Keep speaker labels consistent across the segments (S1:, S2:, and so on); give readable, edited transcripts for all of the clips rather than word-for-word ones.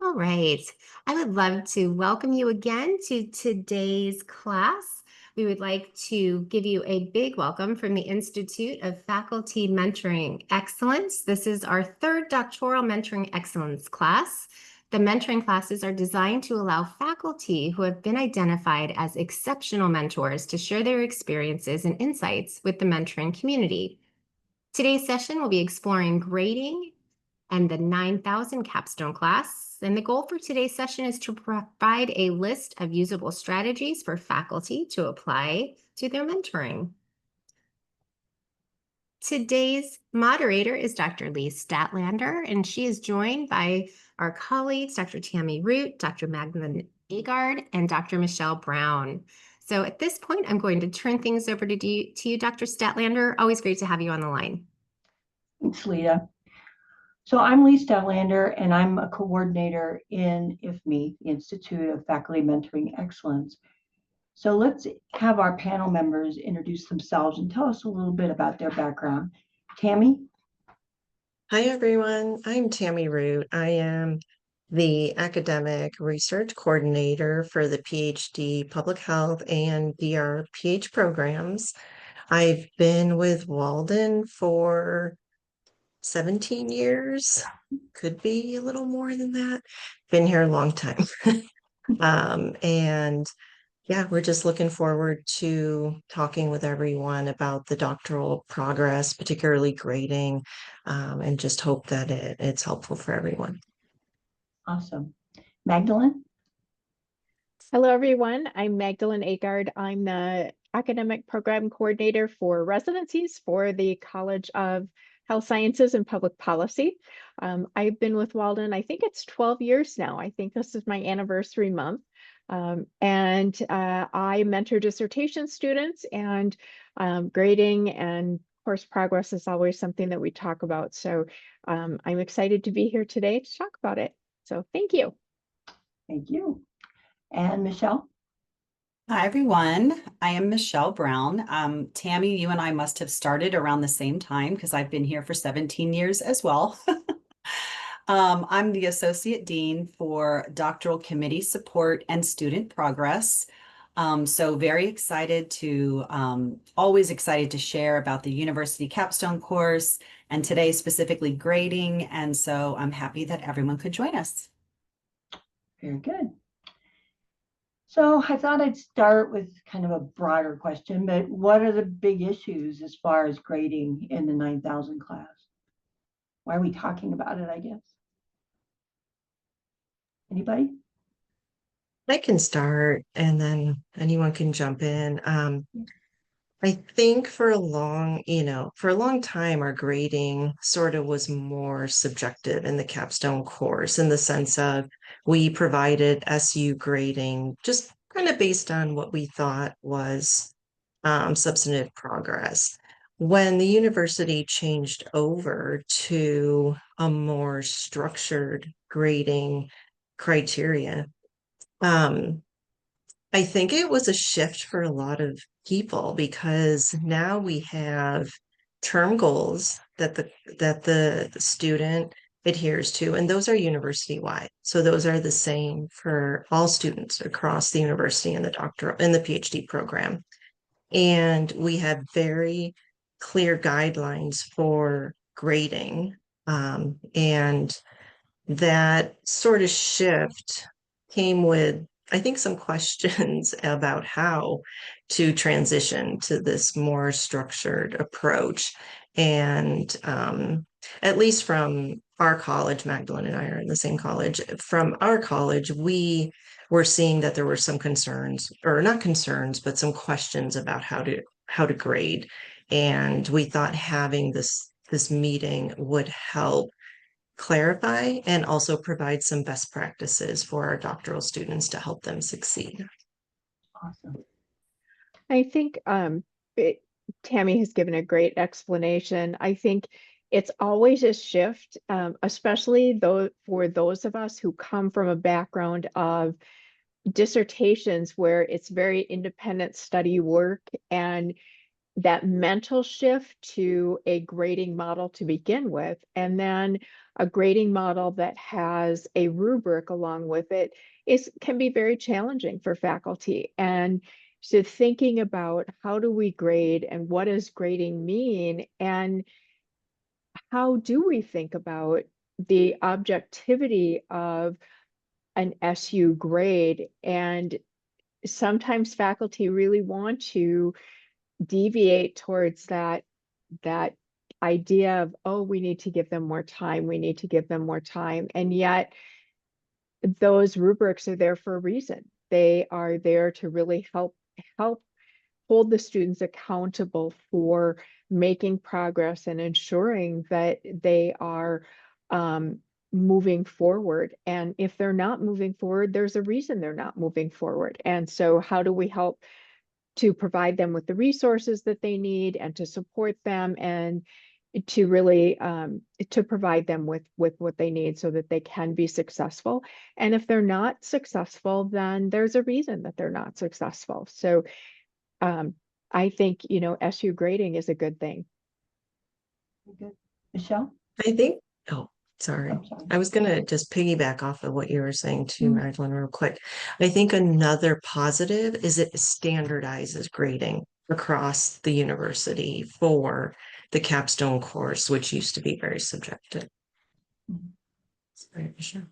S1: All right. I would love to welcome you again to today's class. We would like to give you a big welcome from the Institute of Faculty Mentoring Excellence. This is our third Doctoral Mentoring Excellence class. The mentoring classes are designed to allow faculty who have been identified as exceptional mentors to share their experiences and insights with the mentoring community. Today's session will be exploring grading and the 9000 Capstone class. And the goal for today's session is to provide a list of usable strategies for faculty to apply to their mentoring. Today's moderator is Dr. Lee Stadtlander, and she is joined by our colleagues, Dr. Tammy Root, Dr. Magdeline Aargard, and Dr. Michelle Brown. So at this point, I'm going to turn things over to you, Dr. Stadtlander. Always great to have you on the line.
S2: Thanks, Leah. So I'm Lee Stadtlander, and I'm a coordinator in IFME, the Institute of Faculty Mentoring Excellence. So let's have our panel members introduce themselves and tell us a little bit about their background. Tammy?
S3: Hi, everyone. I'm Tammy Root. I am the academic research coordinator for the PhD Public Health and DRPH programs. I've been with Walden for 17 years, could be a little more than that. Been here a long time. And yeah, we're just looking forward to talking with everyone about the doctoral progress, particularly grading, and just hope that it's helpful for everyone.
S2: Awesome. Magdalene?
S4: Hello, everyone. I'm Magdeline Aargard. I'm the academic program coordinator for residencies for the College of Health Sciences and Public Policy. I've been with Walden, I think it's 12 years now. I think this is my anniversary month. I mentor dissertation students, and grading and course progress is always something that we talk about. So I'm excited to be here today to talk about it. So thank you.
S2: Thank you. And Michelle?
S5: Hi, everyone. I am Michelle Brown. Tammy, you and I must have started around the same time because I've been here for 17 years as well. I'm the Associate Dean for Doctoral Committee Support and Student Progress. So very excited to, always excited to share about the University Capstone course, and today specifically grading. And so I'm happy that everyone could join us.
S2: Very good. So I thought I'd start with kind of a broader question, but what are the big issues as far as grading in the 9000 class? Why are we talking about it, I guess? Anybody?
S3: I can start and then anyone can jump in. I think for a long time, our grading sort of was more subjective in the capstone course, in the sense of we provided SU grading just kind of based on what we thought was substantive progress. When the university changed over to a more structured grading criteria, I think it was a shift for a lot of people, because now we have term goals that the student adheres to, and those are university wide. So those are the same for all students across the university in the doctoral and the PhD program. And we have very clear guidelines for grading. And that sort of shift came with, I think, some questions about how to transition to this more structured approach. And at least from our college, Magdalene and I are in the same college. From our college, we were seeing that there were some concerns, or not concerns, but some questions about how to grade. And we thought having this meeting would help clarify and also provide some best practices for our doctoral students to help them succeed.
S2: Awesome.
S4: I think Tammy has given a great explanation. I think it's always a shift, especially for those of us who come from a background of dissertations where it's very independent study work, and that mental shift to a grading model to begin with, and then a grading model that has a rubric along with it can be very challenging for faculty. And so thinking about how do we grade and what does grading mean, and how do we think about the objectivity of an SU grade. And sometimes faculty really want to deviate towards that idea of, oh, we need to give them more time, we need to give them more time. And yet those rubrics are there for a reason. They are there to really help hold the students accountable for making progress and ensuring that they are moving forward. And if they're not moving forward, there's a reason they're not moving forward. And so how do we help to provide them with the resources that they need and to support them, and to really to provide them with what they need so that they can be successful. And if they're not successful, then there's a reason that they're not successful. So I think, SU grading is a good thing.
S2: Good. Michelle?
S3: I think, oh, sorry.
S2: I'm sorry.
S3: I was going to just piggyback off of what you were saying too,
S2: Mm.
S3: Magdalene, real quick. I think another positive is it standardizes grading across the university for the Capstone course, which used to be very subjective. Sorry, Michelle.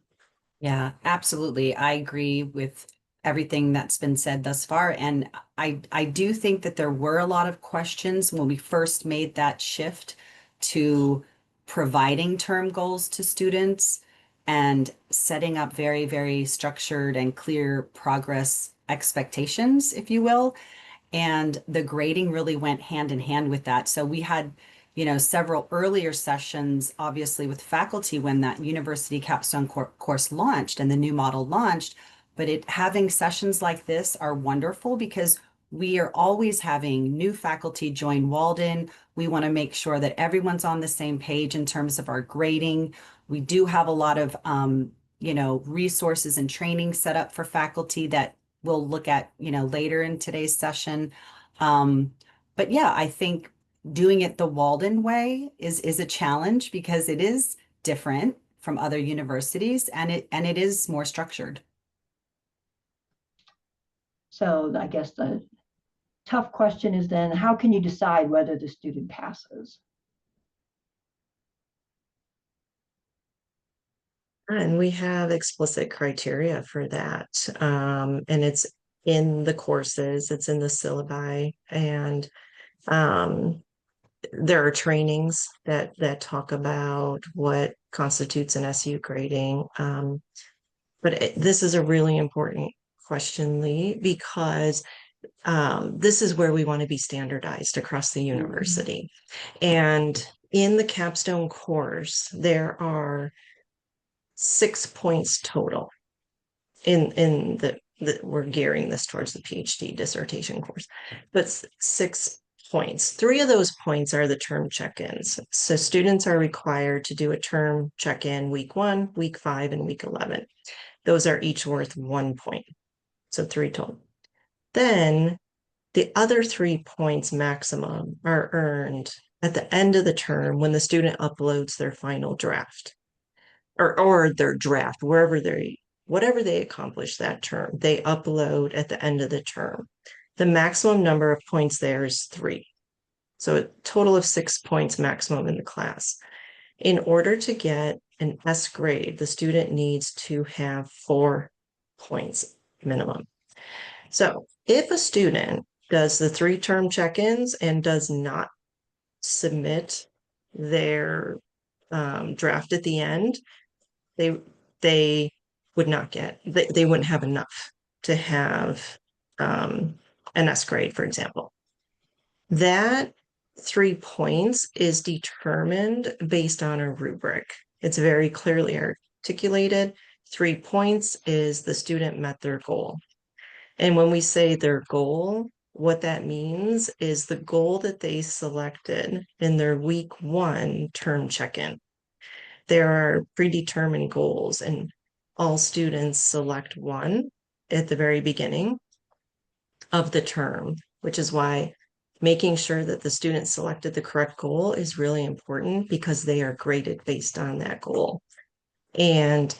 S5: Yeah, absolutely. I agree with everything that's been said thus far. And I do think that there were a lot of questions when we first made that shift to providing term goals to students and setting up very, very structured and clear progress expectations, if you will. And the grading really went hand in hand with that. So we had, several earlier sessions, obviously with faculty when that university capstone course launched and the new model launched. But having sessions like this are wonderful because we are always having new faculty join Walden. We want to make sure that everyone's on the same page in terms of our grading. We do have a lot of, resources and training set up for faculty that we'll look at, later in today's session. But yeah, I think doing it the Walden way is a challenge because it is different from other universities and it is more structured.
S2: So I guess the tough question is then, how can you decide whether the student passes?
S3: And we have explicit criteria for that. And it's in the courses, it's in the syllabi, and there are trainings that talk about what constitutes an SU grading. But this is a really important question, Lee, because this is where we want to be standardized across the university. And in the capstone course, there are 6 points total in the we're gearing this towards the PhD dissertation course, but 6 points. 3 of those points are the term check-ins. So students are required to do a term check-in week 1, week 5, and week 11. Those are each worth 1 point. So 3 total. Then the other 3 points maximum are earned at the end of the term when the student uploads their final draft or their draft, whatever they accomplish that term, they upload at the end of the term. The maximum number of points there is 3. So a total of 6 points maximum in the class. In order to get an S grade, the student needs to have 4 points minimum. So if a student does the 3 term check-ins and does not submit their draft at the end, they would not get, they wouldn't have enough to have an S grade, for example. That 3 points is determined based on a rubric. It's very clearly articulated. 3 points is the student met their goal. And when we say their goal, what that means is the goal that they selected in their week 1 term check-in. There are predetermined goals, and all students select one at the very beginning of the term, which is why Making sure that the student selected the correct goal is really important because they are graded based on that goal. And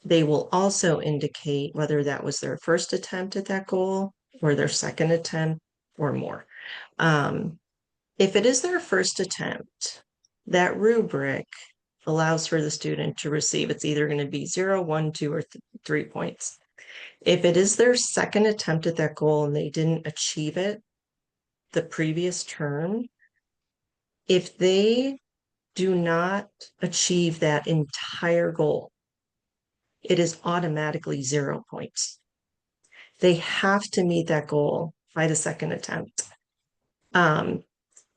S3: they will also indicate whether that was their first attempt at that goal or their second attempt or more. If it is their first attempt, that rubric allows for the student to receive, it's either going to be 0, 1, 2, or 3 points. If it is their second attempt at that goal and they didn't achieve it the previous term, if they do not achieve that entire goal, it is automatically 0 points. They have to meet that goal by the second attempt.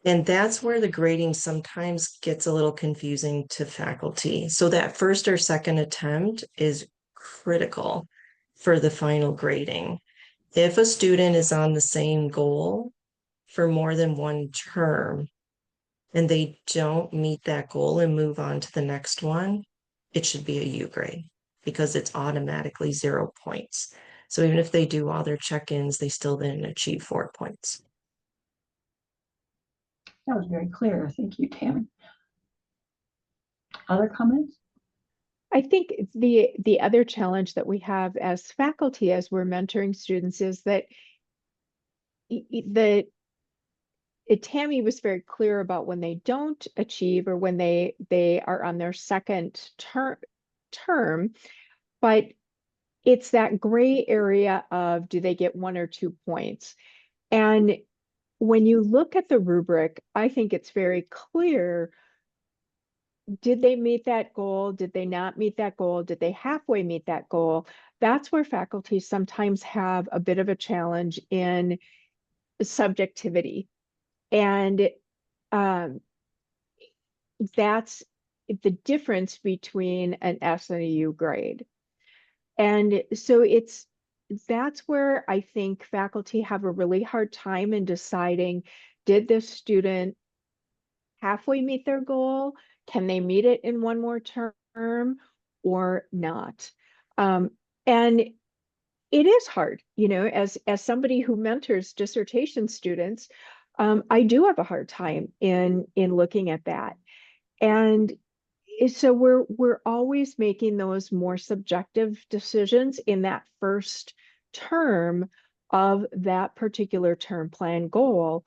S3: And that's where the grading sometimes gets a little confusing to faculty. So that first or second attempt is critical for the final grading. If a student is on the same goal for more than one term and they don't meet that goal and move on to the next one, it should be a U grade because it's automatically 0 points. So even if they do all their check-ins, they still didn't achieve 4 points.
S2: That was very clear. Thank you, Tammy. Other comments?
S4: I think the other challenge that we have as faculty as we're mentoring students is that Tammy was very clear about when they don't achieve or when they are on their second term, but it's that gray area of do they get 1 or 2 points? And when you look at the rubric, I think it's very clear. Did they meet that goal? Did they not meet that goal? Did they halfway meet that goal? That's where faculty sometimes have a bit of a challenge in subjectivity. And that's the difference between an S and a U grade. And so that's where I think faculty have a really hard time in deciding, did this student halfway meet their goal? Can they meet it in one more term or not? And it is hard, as somebody who mentors dissertation students, I do have a hard time in looking at that. And so we're always making those more subjective decisions in that first term of that particular term plan goal.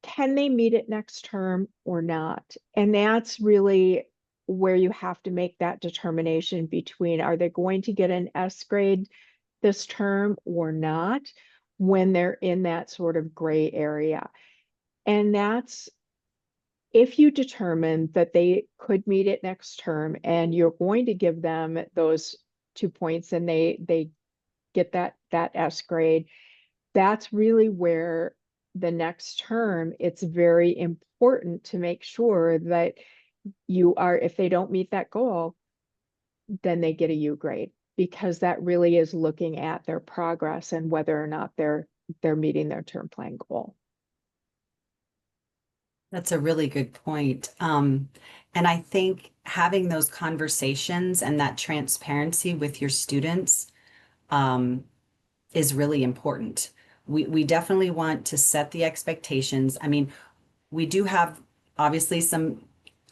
S4: Can they meet it next term or not? And that's really where you have to make that determination between, are they going to get an S grade this term or not, when they're in that sort of gray area. And that's if you determine that they could meet it next term and you're going to give them those 2 points and they get that S grade, that's really where the next term, it's very important to make sure that if they don't meet that goal, then they get a U grade, because that really is looking at their progress and whether or not they're meeting their term plan goal.
S5: That's a really good point. And I think having those conversations and that transparency with your students is really important. We definitely want to set the expectations. I mean, we do have obviously some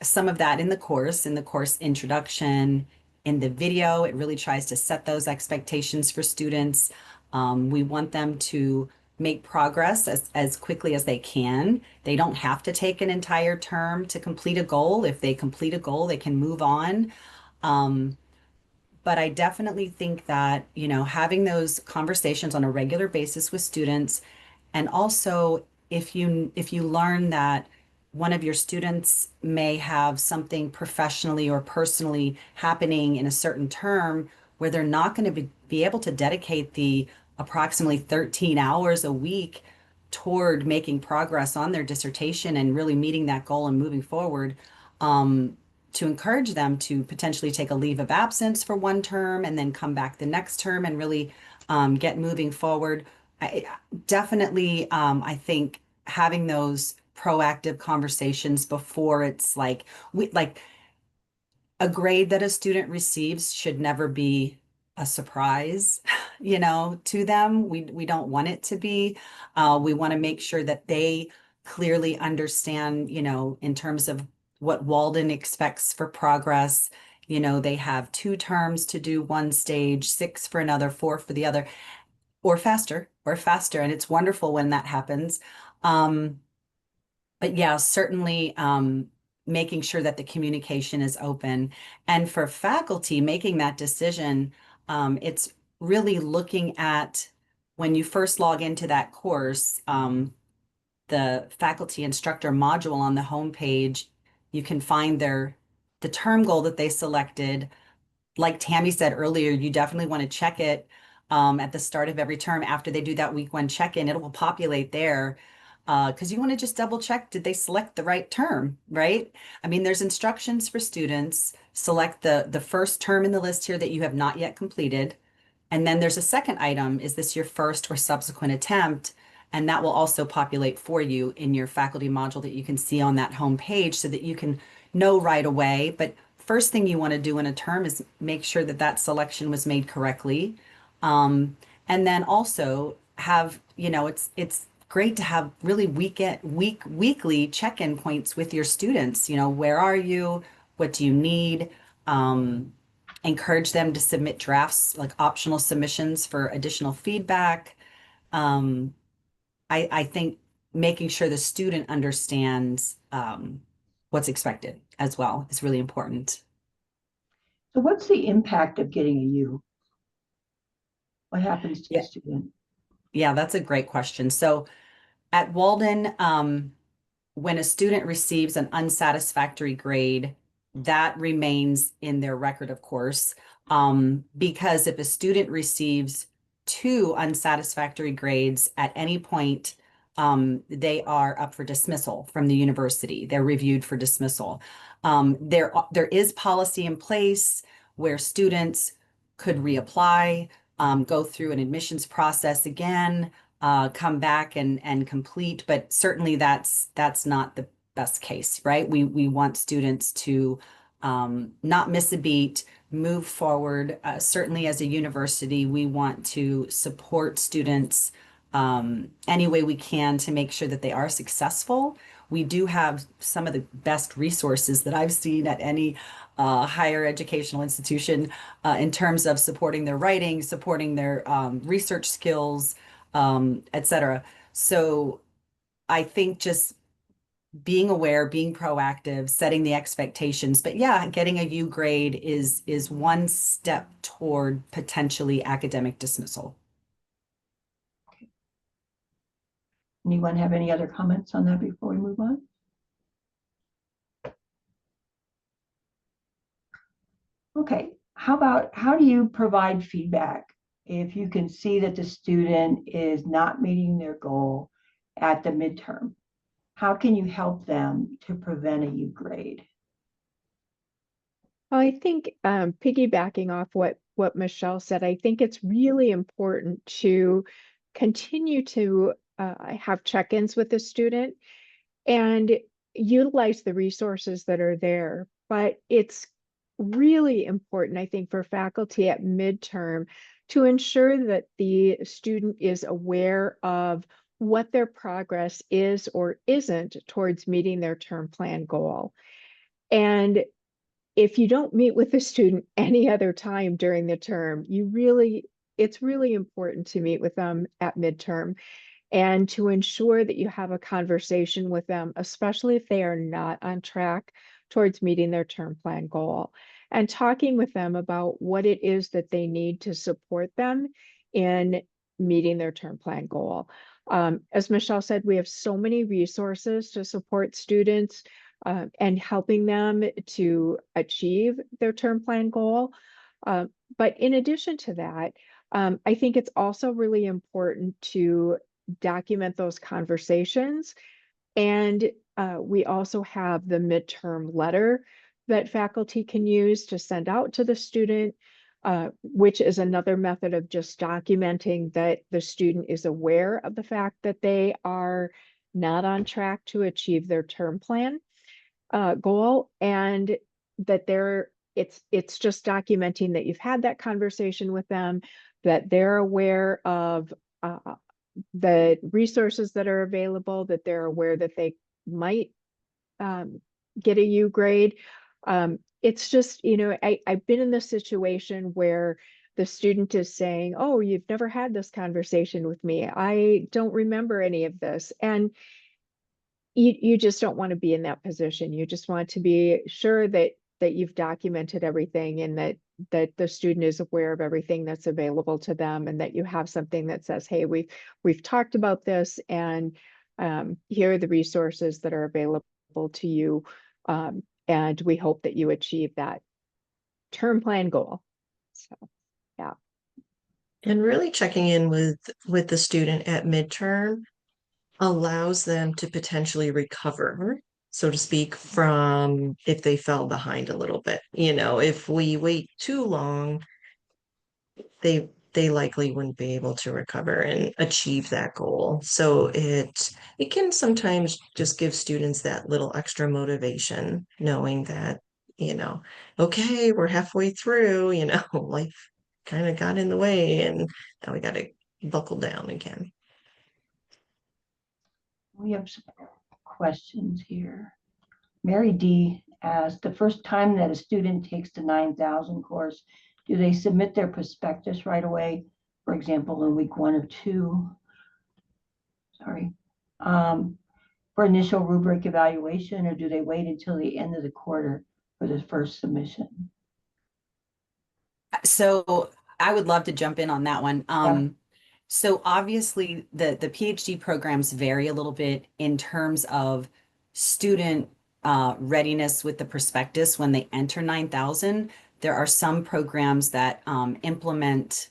S5: of that in the course introduction. In the video, it really tries to set those expectations for students. We want them to make progress as quickly as they can. They don't have to take an entire term to complete a goal. If they complete a goal, they can move on. But I definitely think that, having those conversations on a regular basis with students, and also if you learn that one of your students may have something professionally or personally happening in a certain term where they're not going to be able to dedicate the approximately 13 hours a week toward making progress on their dissertation and really meeting that goal and moving forward, to encourage them to potentially take a leave of absence for one term and then come back the next term and really get moving forward. Definitely, I think having those proactive conversations before it's like a grade that a student receives should never be a surprise. you know, to them. We don't want it to be. We want to make sure that they clearly understand, you know, in terms of what Walden expects for progress. You know, they have 2 terms to do one stage, 6 for another, 4 for the other, or faster, or faster. And it's wonderful when that happens. But yeah, certainly making sure that the communication is open. And for faculty making that decision, it's really looking at when you first log into that course, the faculty instructor module on the homepage, you can find the term goal that they selected. Like Tammy said earlier, you definitely want to check it at the start of every term after they do that week 1 check-in. It will populate there because you want to just double check, did they select the right term, right? I mean, there's instructions for students. Select the first term in the list here that you have not yet completed. And then there's a second item, is this your first or subsequent attempt? And that will also populate for you in your faculty module that you can see on that home page so that you can know right away. But first thing you want to do in a term is make sure that that selection was made correctly. And then also have, you know, it's great to have really weekly check-in points with your students. You know, where are you? What do you need? Encourage them to submit drafts, like optional submissions for additional feedback. Um, I think making sure the student understands what's expected as well is really important.
S2: So what's the impact of getting a U? What happens to the student?
S5: Yeah, that's a great question. So at Walden, when a student receives an unsatisfactory grade, that remains in their record, of course, because if a student receives 2 unsatisfactory grades at any point, they are up for dismissal from the university. They're reviewed for dismissal. There is policy in place where students could reapply, go through an admissions process again, come back and complete, but certainly that's not the best case, right? We want students to not miss a beat, move forward. Certainly as a university, we want to support students any way we can to make sure that they are successful. We do have some of the best resources that I've seen at any higher educational institution in terms of supporting their writing, supporting their research skills, etc. So I think just being aware, being proactive, setting the expectations. But yeah, getting a U grade is one step toward potentially academic dismissal.
S2: Anyone have any other comments on that before we move on? Okay, how do you provide feedback if you can see that the student is not meeting their goal at the midterm? How can you help them to prevent a U grade?
S4: I think piggybacking off what Michelle said, I think it's really important to continue to have check-ins with the student and utilize the resources that are there. But it's really important, I think, for faculty at midterm to ensure that the student is aware of what their progress is or isn't towards meeting their term plan goal. And if you don't meet with the student any other time during the term, it's really important to meet with them at midterm and to ensure that you have a conversation with them, especially if they are not on track towards meeting their term plan goal, and talking with them about what it is that they need to support them in meeting their term plan goal. As Michelle said, we have so many resources to support students and helping them to achieve their term plan goal. But in addition to that, I think it's also really important to document those conversations. And we also have the midterm letter that faculty can use to send out to the student, which is another method of just documenting that the student is aware of the fact that they are not on track to achieve their term plan goal, and that it's just documenting that you've had that conversation with them, that they're aware of the resources that are available, that they're aware that they might get a U grade. It's just, I've been in this situation where the student is saying, oh, you've never had this conversation with me. I don't remember any of this. And you just don't want to be in that position. You just want to be sure that you've documented everything, and that the student is aware of everything that's available to them, and that you have something that says, hey, we've talked about this, and here are the resources that are available to you. And we hope that you achieve that term plan goal. So, yeah.
S3: And really checking in with the student at midterm allows them to potentially recover, so to speak, from if they fell behind a little bit. If we wait too long, they likely wouldn't be able to recover and achieve that goal. So it can sometimes just give students that little extra motivation, knowing that, okay, we're halfway through, life kind of got in the way, and now we got to buckle down again.
S2: We have some questions here. Mary D asked, the first time that a student takes the 9,000 course, do they submit their prospectus right away? For example, in week 1 or 2, for initial rubric evaluation, or do they wait until the end of the quarter for the first submission?
S5: So I would love to jump in on that one.
S2: Yeah.
S5: So obviously the PhD programs vary a little bit in terms of student readiness with the prospectus when they enter 9,000. There are some programs that implement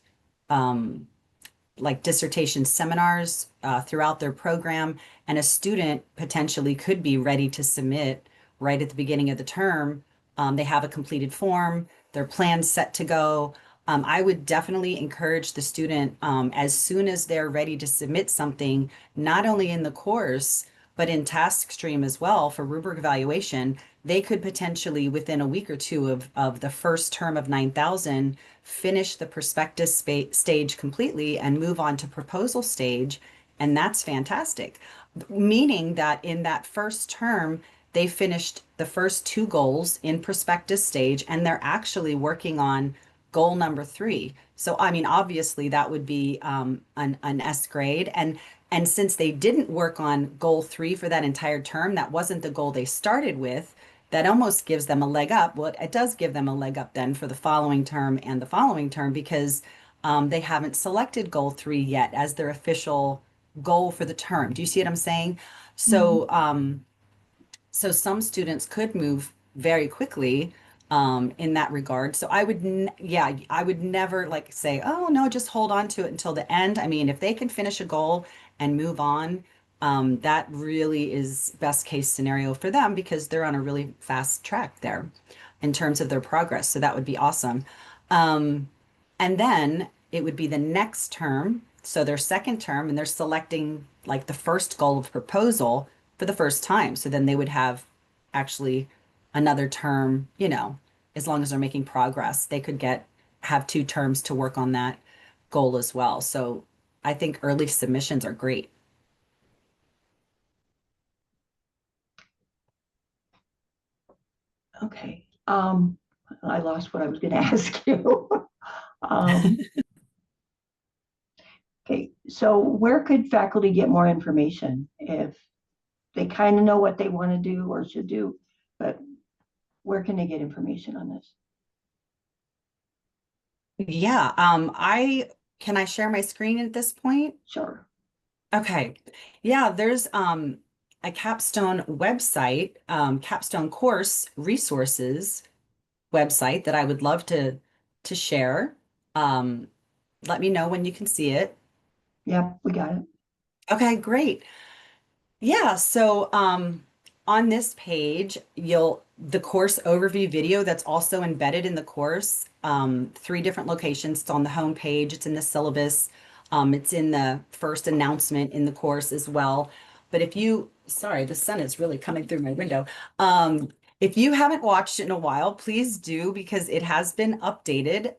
S5: like dissertation seminars throughout their program, and a student potentially could be ready to submit right at the beginning of the term. They have a completed form, their plan's set to go. I would definitely encourage the student as soon as they're ready to submit something, not only in the course, but in task stream as well for rubric evaluation. They could potentially, within a week or two of the first term of 9,000, finish the prospectus stage completely and move on to proposal stage. And that's fantastic. Meaning that in that first term, they finished the first 2 goals in prospectus stage, and they're actually working on goal number 3. So, I mean, obviously that would be an S grade. And since they didn't work on goal 3 for that entire term, that wasn't the goal they started with, that almost gives them a leg up. Well, it does give them a leg up then for the following term and the following term, because they haven't selected goal 3 yet as their official goal for the term. Do you see what I'm saying? So, so some students could move very quickly in that regard. So I would, yeah, I would never like say, oh no, just hold on to it until the end. I mean, if they can finish a goal and move on, that really is best case scenario for them, because they're on a really fast track there in terms of their progress. So that would be awesome. And then it would be the next term, so their second term, and they're selecting like the first goal of proposal for the first time. So then they would have actually another term, as long as they're making progress, they could have 2 terms to work on that goal as well. So I think early submissions are great.
S2: Okay. I lost what I was going to ask you. Okay, so where could faculty get more information if they kind of know what they want to do or should do, but where can they get information on this?
S5: Yeah, can I share my screen at this point?
S2: Sure.
S5: Okay. Yeah, there's a Capstone website, Capstone course resources website that I would love to share. Let me know when you can see it.
S2: Yeah, we got it.
S5: Okay, great. Yeah, so on this page, the course overview video that's also embedded in the course, 3 different locations. It's on the home page, it's in the syllabus, it's in the first announcement in the course as well. But sorry, the sun is really coming through my window. If you haven't watched it in a while, please do because it has been updated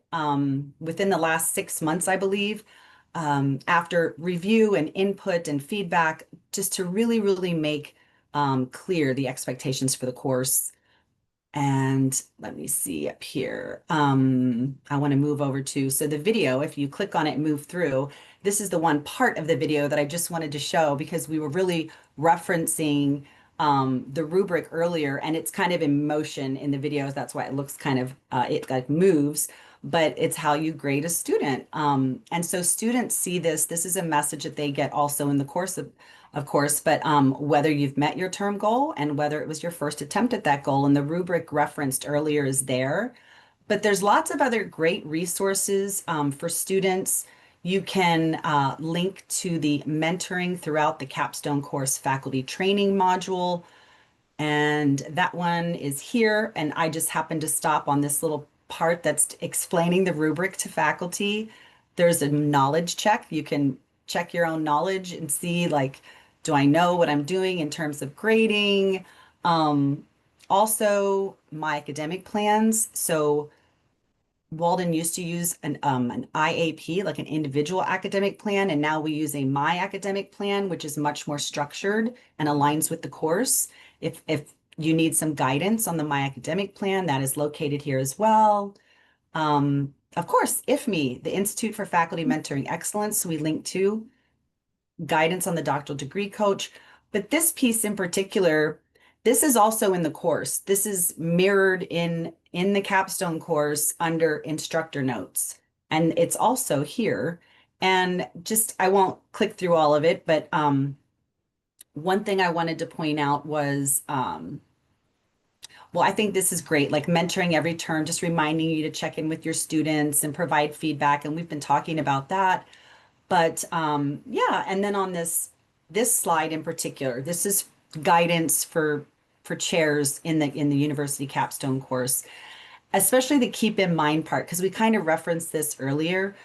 S5: within the last 6 months, I believe, after review and input and feedback, just to really, really make clear the expectations for the course. And let me see up here. I want to move over to, so the video, if you click on it and move through, this is the one part of the video that I just wanted to show because we were really referencing the rubric earlier and it's kind of in motion in the videos. That's why it looks kind of, it like moves, but it's how you grade a student. And so students see this. This is a message that they get also in the course of course, but whether you've met your term goal and whether it was your first attempt at that goal, and the rubric referenced earlier is there. But there's lots of other great resources for students. You can link to the mentoring throughout the Capstone course faculty training module. And that one is here. And I just happened to stop on this little part that's explaining the rubric to faculty. There's a knowledge check. You can check your own knowledge and see, like, do I know what I'm doing in terms of grading? Also, my academic plans. So Walden used to use an IAP, like an individual academic plan, and now we use a My Academic Plan, which is much more structured and aligns with the course. If you need some guidance on the My Academic Plan, that is located here as well. Of course, IFME, the Institute for Faculty Mentoring Excellence, we link to guidance on the doctoral degree coach. But this piece in particular, this is also in the course. This is mirrored in the Capstone course under instructor notes. And it's also here. And just, I won't click through all of it, but one thing I wanted to point out was, well, I think this is great, like mentoring every term, just reminding you to check in with your students and provide feedback. And we've been talking about that. But yeah, and then on this slide in particular, this is guidance for chairs in the university capstone course, especially the keep in mind part, because we kind of referenced this earlier.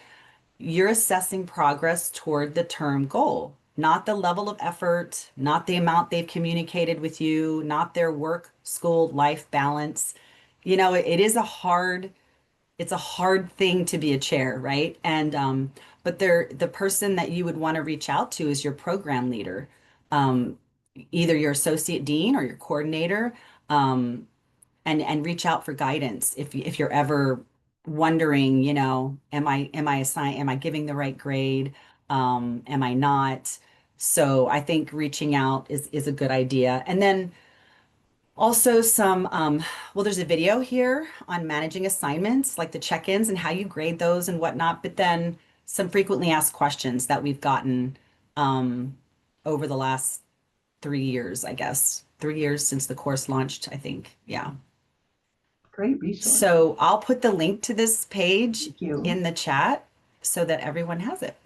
S5: You're assessing progress toward the term goal, not the level of effort, not the amount they've communicated with you, not their work, school, life balance. You know, it is a hard, it's a hard thing to be a chair, right? And but the person that you would want to reach out to is your program leader, um, either your associate dean or your coordinator, and reach out for guidance if you're ever wondering, you know, am I giving the right grade? Am I not? So I think reaching out is a good idea. And then also some, well, there's a video here on managing assignments, like the check-ins and how you grade those and whatnot, but then some frequently asked questions that we've gotten over the last 3 years, I guess. 3 years since the course launched, I think. Yeah.
S2: Great resource.
S5: So I'll put the link to this page
S2: Thank you.
S5: in the chat so that everyone has it.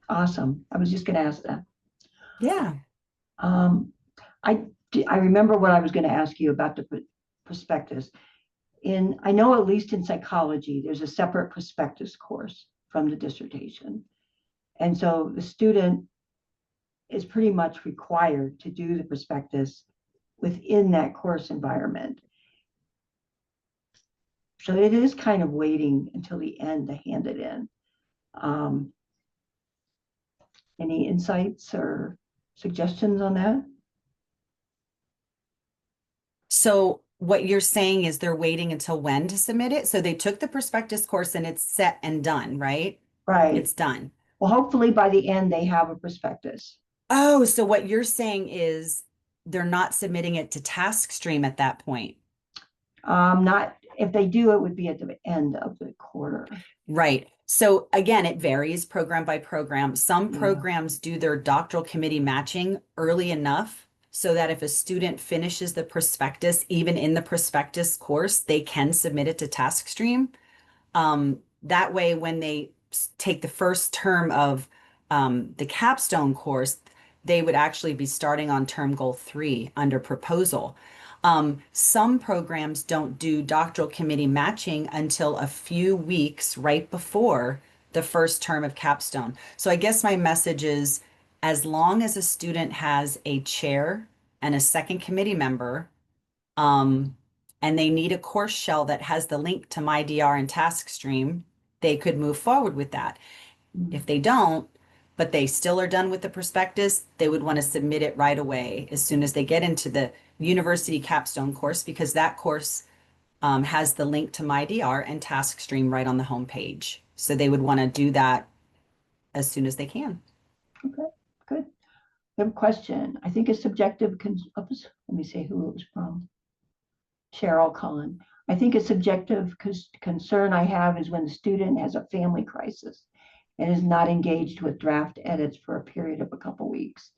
S2: Awesome. I was just going to ask that.
S5: Yeah.
S2: I remember what I was going to ask you about the prospectus. I know at least in psychology, there's a separate prospectus course from the dissertation. And so the student is pretty much required to do the prospectus within that course environment. So it is kind of waiting until the end to hand it in. Any insights or suggestions on that?
S5: So what you're saying is they're waiting until when to submit it? So they took the prospectus course and it's set and done, right?
S2: Right.
S5: It's done.
S2: Well, hopefully by the end they have a prospectus.
S5: Oh, so what you're saying is they're not submitting it to TaskStream at that point.
S2: Not if they do, it would be at the end of the quarter.
S5: Right. So again, it varies program by program. Some
S2: Yeah.
S5: programs do their doctoral committee matching early enough so that if a student finishes the prospectus, even in the prospectus course, they can submit it to TaskStream. That way, when they take the first term of the capstone course, they would actually be starting on term goal 3 under proposal. Some programs don't do doctoral committee matching until a few weeks right before the first term of capstone. So I guess my message is, as long as a student has a chair and a second committee member, and they need a course shell that has the link to MyDR and TaskStream, they could move forward with that. If they don't, but they still are done with the prospectus, they would want to submit it right away as soon as they get into the university capstone course, because that course has the link to MyDR and TaskStream right on the home page. So they would want to do that as soon as they can.
S2: Okay, good. I have a question. I think a subjective, let me say who it was from. Cheryl Cullen. I think a subjective concern I have is when the student has a family crisis and is not engaged with draft edits for a period of a couple weeks.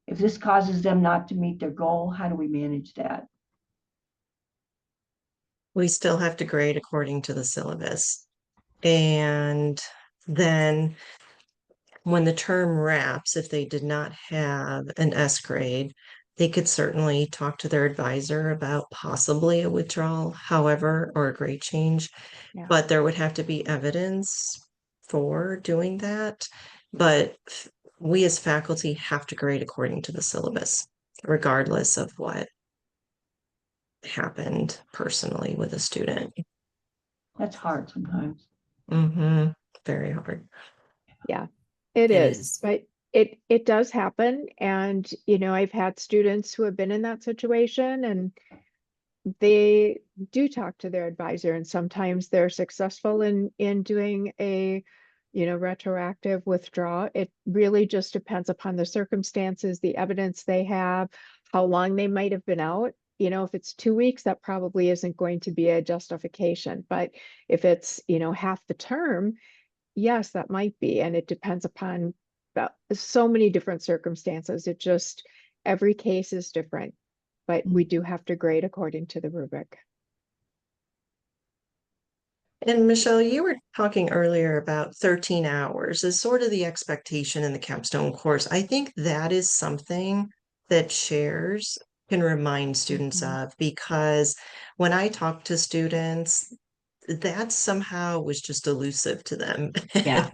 S2: If this causes them not to meet their goal, how do we manage that?
S3: We still have to grade according to the syllabus. And then when the term wraps, if they did not have an S grade, they could certainly talk to their advisor about possibly a withdrawal, however, or a grade change.
S4: Yeah.
S3: But there would have to be evidence for doing that. But we as faculty have to grade according to the syllabus, regardless of what happened personally with a student.
S2: That's hard sometimes.
S3: Mm-hmm. Very hard.
S4: Yeah, it
S5: It
S4: is,
S5: is.
S4: but it does happen. And, you know, I've had students who have been in that situation and they do talk to their advisor, and sometimes they're successful in doing a, you know, retroactive withdrawal. It really just depends upon the circumstances, the evidence they have, how long they might have been out. You know, if it's 2 weeks, that probably isn't going to be a justification. But if it's, you know, half the term, yes, that might be. And it depends upon so many different circumstances. It just, every case is different, but we do have to grade according to the rubric.
S3: And Michelle, you were talking earlier about 13 hours as sort of the expectation in the capstone course. I think that is something that chairs can remind students of, because when I talk to students, that somehow was just elusive to them.
S5: Yeah.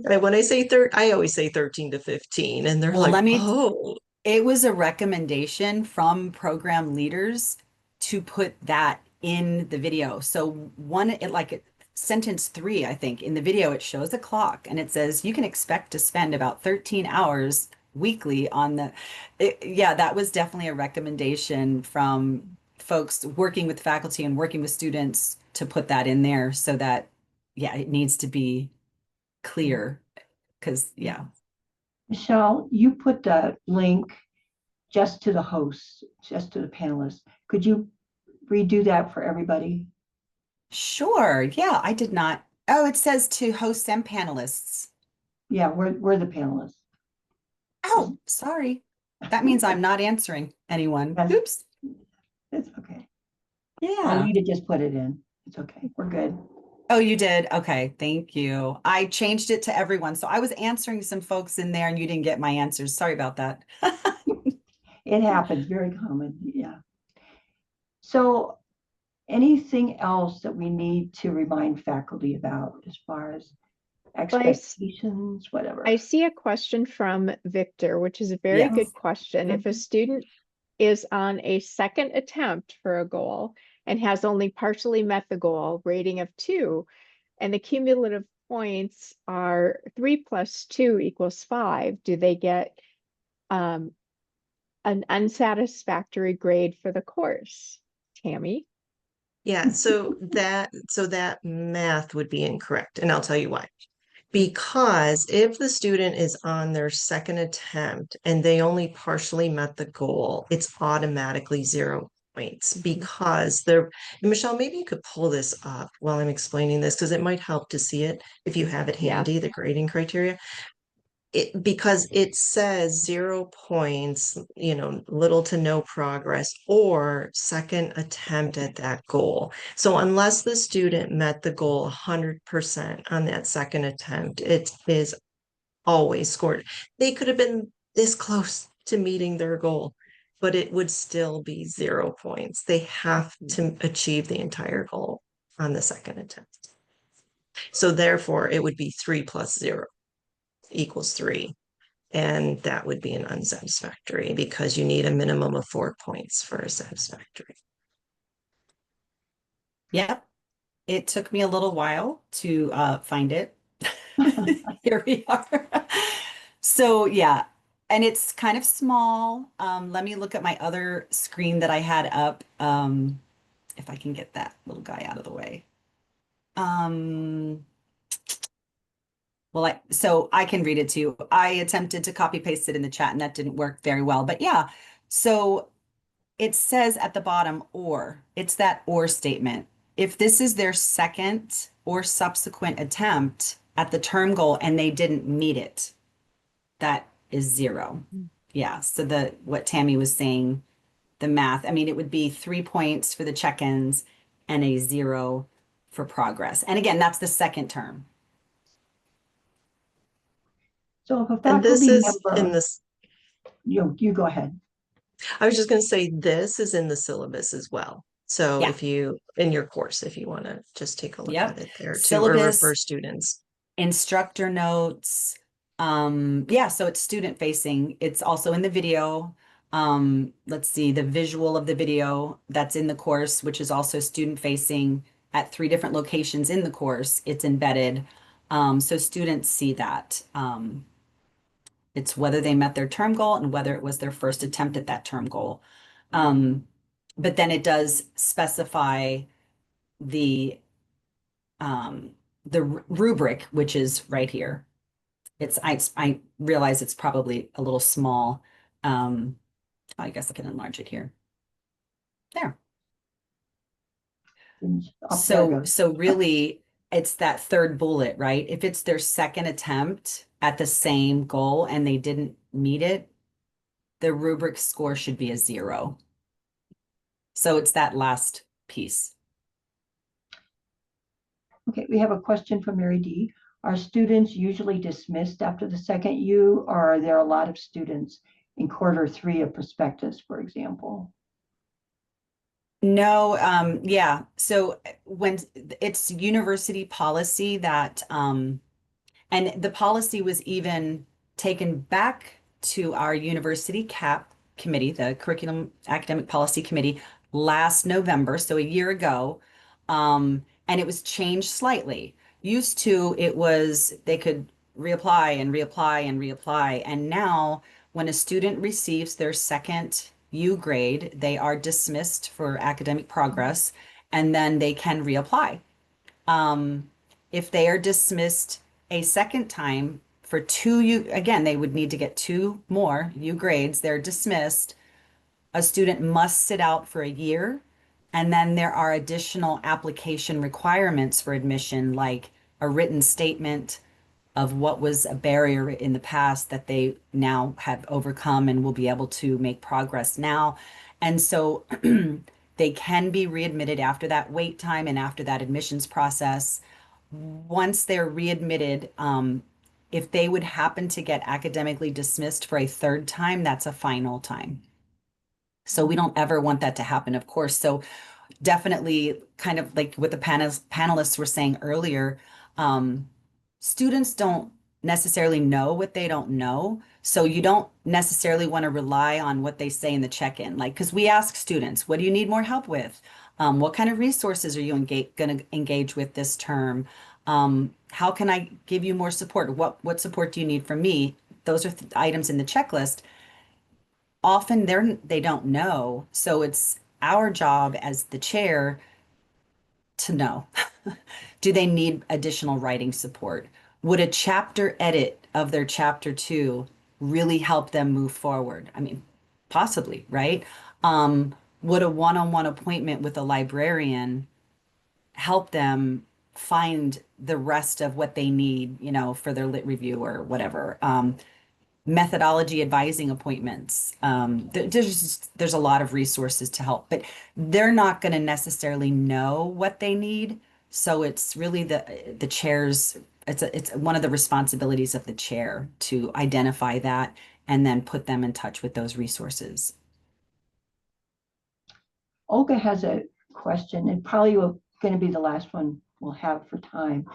S3: And when I say I always say 13 to 15, and they're
S5: Well,
S3: like,
S5: let me
S3: oh,
S5: It was a recommendation from program leaders to put that in the video. So sentence 3, I think, in the video, it shows a clock and it says you can expect to spend about 13 hours weekly on yeah, that was definitely a recommendation from folks working with faculty and working with students to put that in there so that, yeah, it needs to be clear because, yeah.
S2: Michelle, you put the link just to the hosts, just to the panelists. Could you redo that for everybody?
S5: Sure. Yeah, I did not. Oh, it says to hosts and panelists.
S2: Yeah, we're the panelists.
S5: Oh, sorry. That means I'm not answering anyone.
S2: Yes.
S5: Oops.
S2: It's okay.
S5: Yeah.
S2: Alita just put it in. It's okay. We're good.
S5: Oh, you did? Okay. Thank you. I changed it to everyone. So I was answering some folks in there and you didn't get my answers. Sorry about that.
S2: It happens. Very common. Yeah. So anything else that we need to remind faculty about as far as expectations, whatever?
S4: I see a question from Victor, which is a very
S5: Yes.
S4: good question. If a student is on a second attempt for a goal and has only partially met the goal, rating of 2, and the cumulative points are 3 plus 2 equals 5, do they get an unsatisfactory grade for the course? Tammy?
S3: yeah, so that math would be incorrect, and I'll tell you why. Because if the student is on their second attempt and they only partially met the goal, it's automatically 0 points, because Michelle, maybe you could pull this up while I'm explaining this, because it might help to see it if you have it handy, the grading criteria. Because it says 0 points, little to no progress, or second attempt at that goal. So unless the student met the goal 100% on that second attempt, it is always scored. They could have been this close to meeting their goal, but it would still be 0 points. They have to achieve the entire goal on the second attempt. So therefore, it would be 3 plus 0 equals 3. And that would be an unsatisfactory, because you need a minimum of 4 points for a satisfactory.
S5: Yep. It took me a little while to find it. Here we are. So yeah, and it's kind of small. Let me look at my other screen that I had up. If I can get that little guy out of the way. Um, so I can read it to you. I attempted to copy paste it in the chat and that didn't work very well. But yeah, so it says at the bottom, or, it's that or statement. If this is their second or subsequent attempt at the term goal and they didn't meet it, that is 0. Yeah, so what Tammy was saying, the math, I mean, it would be 3 points for the check-ins and a 0 for progress. And again, that's the second term.
S2: So if a
S3: And this
S2: faculty
S3: is in
S2: member,
S3: this,
S2: you go ahead.
S3: I was just going to say, this is in the syllabus as well. So
S5: Yeah.
S3: if you, in your course, if you want to just take a look
S5: Yep.
S3: at it there too, or
S5: Syllabus,
S3: refer students.
S5: instructor notes. Yeah, so it's student facing. It's also in the video. Let's see, the visual of the video that's in the course, which is also student facing at 3 different locations in the course. It's embedded. So students see that. It's whether they met their term goal and whether it was their first attempt at that term goal. But then it does specify the rubric, which is right here. I realize it's probably a little small. I guess I can enlarge it here. There. So really it's that third bullet, right? If it's their second attempt at the same goal and they didn't meet it, the rubric score should be a 0. So it's that last piece.
S2: Okay, we have a question from Mary D. Are students usually dismissed after the second U, or are there a lot of students in quarter 3 of prospectus, for example?
S5: No, yeah. So when it's university policy that, and the policy was even taken back to our university CAP committee, the Curriculum Academic Policy Committee, last November, so a year ago. And it was changed slightly. Used to, it was they could reapply and reapply and reapply. And now, when a student receives their second U grade, they are dismissed for academic progress, and then they can reapply. If they are dismissed a second time for 2 U, again, they would need to get 2 more U grades. They're dismissed. A student must sit out for a year. And then there are additional application requirements for admission, like a written statement of what was a barrier in the past that they now have overcome and will be able to make progress now. And so they can be readmitted after that wait time and after that admissions process. Once they're readmitted, if they would happen to get academically dismissed for a third time, that's a final time. So we don't ever want that to happen, of course. So definitely, kind of like what the panelists were saying earlier, students don't necessarily know what they don't know. So you don't necessarily want to rely on what they say in the check-in. Like, because we ask students, what do you need more help with? What kind of resources are you going to engage with this term? How can I give you more support? What support do you need from me? Those are items in the checklist. Often they don't know. So it's our job as the chair to know. Do they need additional writing support? Would a chapter edit of their chapter 2 really help them move forward? I mean, possibly, right? Would a one-on-one appointment with a librarian help them find the rest of what they need, for their lit review or whatever? Methodology advising appointments. There's a lot of resources to help, but they're not going to necessarily know what they need. So it's really the chair's, it's one of the responsibilities of the chair to identify that and then put them in touch with those resources.
S2: Olga has a question, and probably going to be the last one we'll have for time.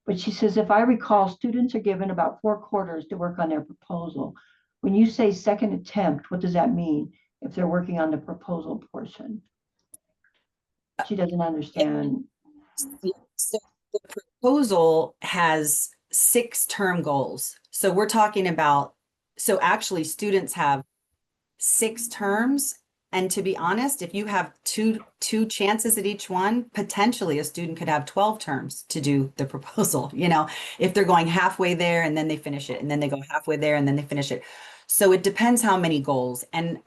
S2: But she says, if I recall, students are given about 4 quarters to work on their proposal. When you say second attempt, what does that mean if they're working on the proposal portion? She doesn't understand.
S5: So the proposal has 6 term goals. So we're talking about, so actually students have 6 terms. And to be honest, if you have two chances at each one, potentially a student could have 12 terms to do the proposal, if they're going halfway there and then they finish it, and then they go halfway there and then they finish it. So it depends how many goals. And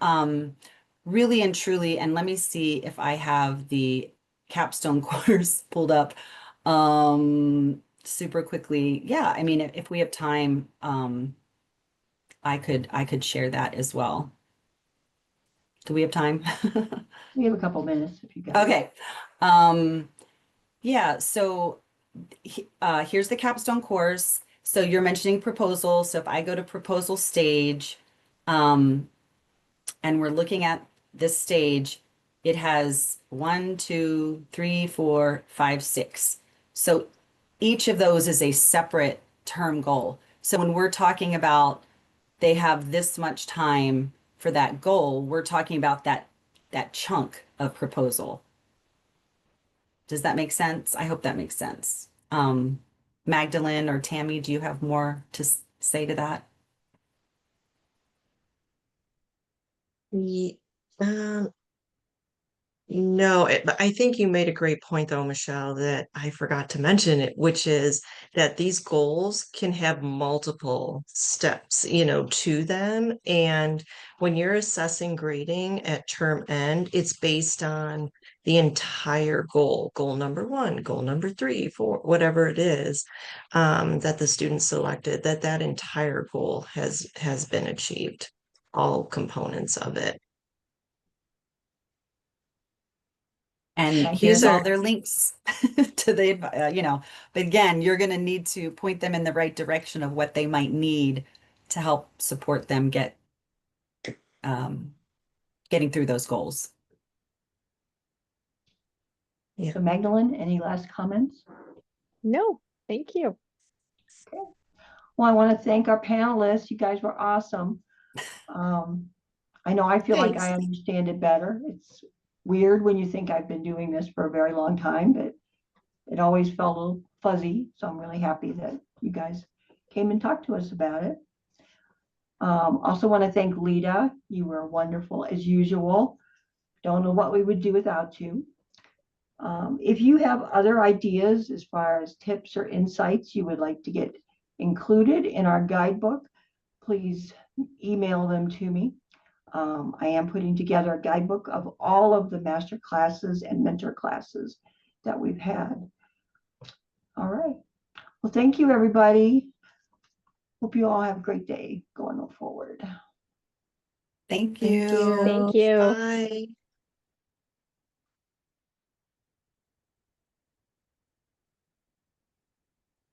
S5: really and truly, and let me see if I have the capstone course pulled up super quickly. Yeah, I mean, if we have time, I could share that as well. Do we have time?
S2: We have a couple minutes if you got it.
S5: Okay. Yeah, so here's the capstone course. So you're mentioning proposal. So if I go to proposal stage, and we're looking at this stage, it has 1, 2, 3, 4, 5, 6. So each of those is a separate term goal. So when we're talking about they have this much time for that goal, we're talking about that chunk of proposal. Does that make sense? I hope that makes sense. Magdalene or Tammy, do you have more to say to that?
S3: No, but I think you made a great point though, Michelle, that I forgot to mention it, which is that these goals can have multiple steps, to them. And when you're assessing grading at term end, it's based on the entire goal number 1, goal number 3, 4, whatever it is, that the student selected, that entire goal has been achieved, all components of it.
S5: And
S2: Thank
S5: here's
S2: you.
S5: all their links to the, but again, you're going to need to point them in the right direction of what they might need to help support them getting through those goals.
S3: Yeah.
S2: So Magdalene, any last comments?
S4: No, thank you.
S2: Okay. Well, I want to thank our panelists. You guys were awesome. I know I feel like I
S3: Thanks.
S2: understand it better. It's weird when you think I've been doing this for a very long time, but it always felt a little fuzzy. So I'm really happy that you guys came and talked to us about it. Also want to thank Lita. You were wonderful as usual. Don't know what we would do without you. If you have other ideas as far as tips or insights you would like to get included in our guidebook, please email them to me. I am putting together a guidebook of all of the master classes and mentor classes that we've had. All right. Well, thank you, everybody. Hope you all have a great day going forward.
S5: Thank
S3: Thank
S5: you.
S3: you.
S4: Thank you.
S3: Bye.